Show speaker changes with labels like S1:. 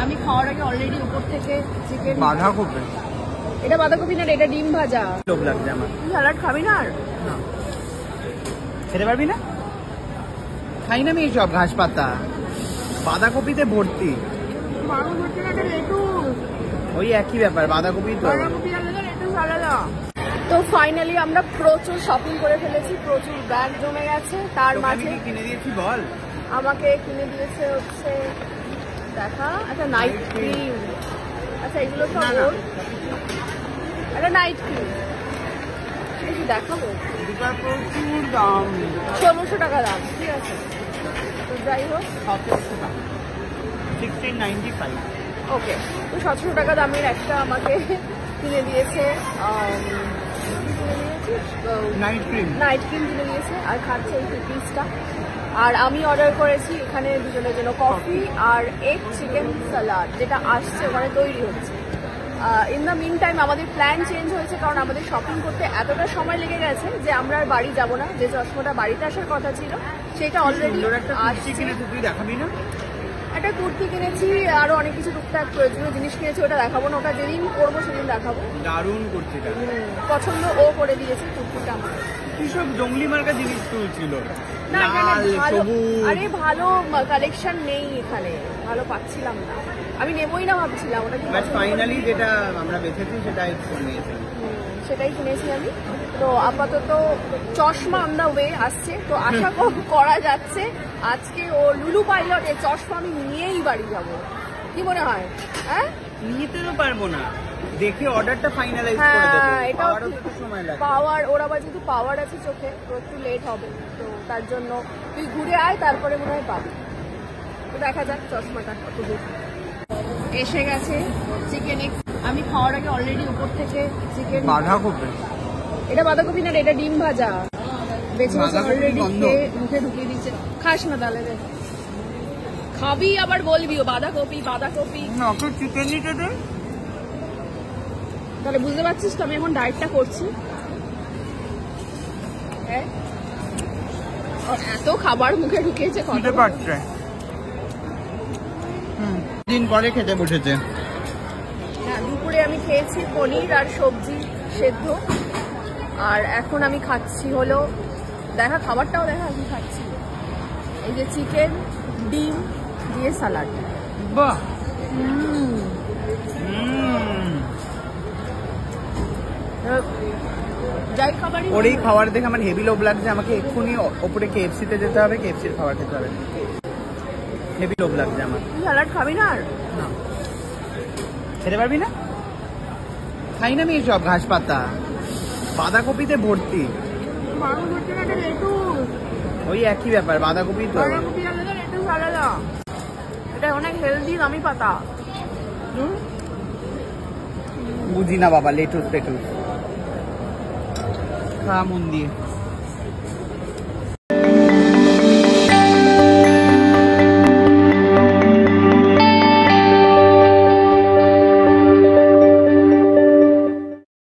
S1: আমি খাওয়ার আগে অলরেডি উপর থেকে চিকেন
S2: বাঁধাকপি,
S1: এটা বাঁধাকপি না, এটা ডিম ভাজা।
S2: লোভ লাগছে আমার।
S1: স্যালাড খাবি না? আর
S2: না খেতে পারবি না? খাই না আমি এইসব ঘাস পাতা, বাঁধাকপিতে ভর্তি। ওই একই ব্যাপার, বাঁধাকপি তো।
S1: তো ফাইনালি আমরা প্রচুর শপিং করে ফেলেছি, প্রচুর ব্যাগ জমে গেছে। তার মাঝে
S2: কিনে দিয়েছি বল।
S1: আমাকে কিনে দিয়েছে হচ্ছে দেখা একটা নাইট ক্রিম। আচ্ছা এগুলো সব ওর একটা নাইট ক্রিম দেখাবো,
S2: প্রচুর দাম,
S1: 1600 টাকা দাম। ঠিক আছে, তো যাই হোক
S2: 1695।
S1: ওকে, তো 1700 টাকা দামের একটা আমাকে কিনে দিয়েছে,
S2: নাইট ক্রিম
S1: কিনে দিয়েছে। আর খাচ্ছে এই কুকিজটা। আর আমি অর্ডার করেছি এখানে দুজনের জন্য কফি আর এগ চিকেন স্যালাড, যেটা আসছে ওখানে তৈরি হচ্ছে। ইন দ্য মিন টাইম আমাদের প্ল্যান চেঞ্জ হয়েছে, কারণ আমাদের শপিং করতে এতটা সময় লেগে গেছে যে আমরা আর বাড়ি যাবো না। যে চশমাটা বাড়িতে আসার কথা ছিল সেটা অলরেডি
S2: কিনেছি, তুই দেখাবি না?
S1: একটা কুর্তি কিনেছি, আরো অনেক কিছু টুকটাক প্রয়োজনীয় জিনিস কিনেছি, ওটা দেখাবো না, ওটা যেদিন করবো সেদিন দেখাবো।
S2: দারুণ কুর্তিটা,
S1: পছন্দ ও করে দিয়েছে কুর্তিটা আমার।
S2: কি সব জঙ্গলি মার্কা জিনিস তুলছিল,
S1: না আরে ভালো কালেকশন নেই এখানে, ভালো পাচ্ছিলাম না, আমি নেবই না ভাবছিলাম। ওটা
S2: ফাইনালি যেটা আমরা বেছেছি সেটাই নিয়েছি,
S1: সেটাই কিনেছি আমি। তো আপাতত চশমা অন দা ওয়ে আসছে, তো আশা করা যাচ্ছে আজকে ও লুলু পাইলটের চশমা আমি নিয়েই বাড়ি যাব। কি মনে হয়? হ্যাঁ,
S2: নিতে তো পারবো না, দেখে অর্ডারটা ফাইনালাইজ করে দেব।
S1: এটাও
S2: একটু সময় লাগবে,
S1: পাওয়ার ওর আবার যেহেতু পাওয়ার আছে চোখে, তো একটু লেট হবে। তো তার জন্য তুই ঘুরে আয়, তারপরে মনে হয় পাবি। তো দেখা যাক চশমাটা কত দূর। এসে গেছে চিকেন এগ। আমি খাওয়ার আগে অলরেডি উপর থেকে চিকেন
S2: বাঁধাকপি,
S1: এটা বাঁধাকপি না, এটা ডিম ভাজা বেছে অলরেডি মুখে ঢুকিয়ে দিচ্ছে। খাস না তাহলে, খাবি আবার বলবিও বাঁধাকপি বাঁধাকপি।
S2: চিকেন নিতে দে,
S1: তাহলে বুঝতে পারছিস তো আমি এখন ডায়েটটা করছি। এত খাবার মুখে ঢুকিয়েছে,
S2: খেতে পারছে, দিন পরে খেতে বসেছে।
S1: দুপুরে আমি খেয়েছি পনির আর সবজি সেদ্ধ, আর এখন আমি খাচ্ছি হলো দেখা, খাবারটাও দেখা আমি খাচ্ছি এই যে চিকেন ডিম দিয়ে স্যালাড।
S2: বাহ,
S1: যাই খাবারই
S2: ওর এই খাবার দেখে আমার হেভি লোভ লাগছে, আমাকে এক্ষুনি ওপরে KFC তে যেতে হবে, KFC-র খাবার খেতে হবে। হেভি লোভ লাগছে আমার।
S1: স্যালাড খাবি না? আর
S2: না খেতে পারবি না? খাই না আমি এইসব ঘাস পাতা, বাঁধাকপিতে ভর্তি। ওই একই ব্যাপার, বাঁধাকপি তো।
S1: এটা অনেক হেলদি দামি পাতা।
S2: বুঝি না বাবা, লেটুস পেটুস খা মন দিয়ে।